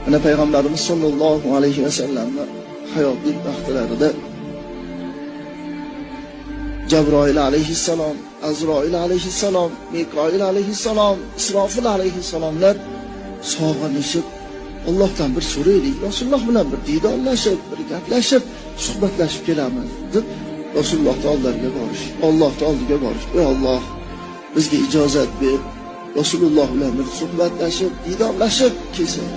Ana Payg'ambarimiz sollallohu alayhi vasallamning hayotlik vaqtlarida Jabroil alayhissalom, Azroil alayhissalom, Mikoil alayhissalom, Isrofil alayhissalomlar sog'inishib Allohdan bir so'raylik, Rasululloh bilan bir didorlashib, bir gaplashib, suhbatlashib kelamiz deb Rasulullohning oldilariga borish, Allohning oldiga borish. Ey Alloh, bizga ijozat ber. Rasululloh bilan bir suhbatlashib, didorlashib kelsak.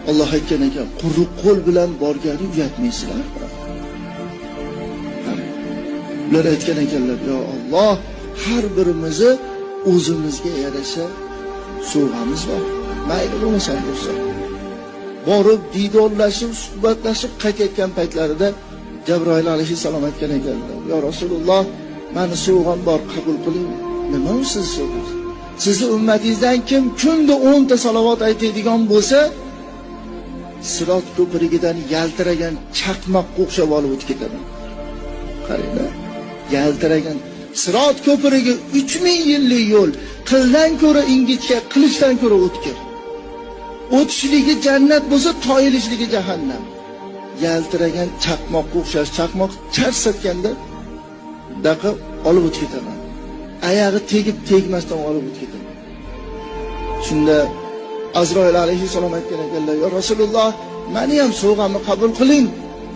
Alloh aytgan ekan, quruq qo'l bilan borgani uyatmaysizlar. Ular aytgan ekanlar, yo Alloh, har birimizni o'zimizga yarasha sovg'amiz bor. Mayli bo'lmasa bo'lsin. Borib didorlashib, suhbatlashib qaytayotgan paytlarida Jabroil alayhissalom aytgan ekanlar, yo Rasululloh, meni sovg'am bor, qabul qiling. Nima u siz sovg'angiz? Sizning ummatingizdan kim kunda 10 ta salovat aytadigan bo'lsa, Sirot ko'pirigidan yaltiragan chaqmoqqa o'xshab olib o'tib ketadi. Qaranglar, yaltiragan Sirot ko'pirigi 3000 yillik yo'l, qildan ko'ra ingichka, qilichdan ko'ra o'tkir. O'tishligi jannat bo'lsa, toyilishligi jahannam. Yaltiragan chaqmoqqa o'xshash, chaqmoq charsatganda daqa olib o'tib ketadi. Oyog'i tegib tegmasdan olib o'tib ketadi. Shunda Azroil alayhissalom aytgan ekanlar, "Ya Rasululloh, meni ham sovg'amni qabul qiling."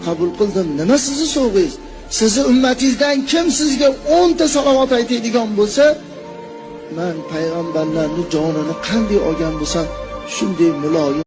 Qabul qildim. Nima sizni sovg'ingiz? Sizni ummatingizdan kim sizga 10 ta salovat aytadigan bo'lsa, men payg'ambarlarning jonini qanday olgan bo'lsam, shunday muloyim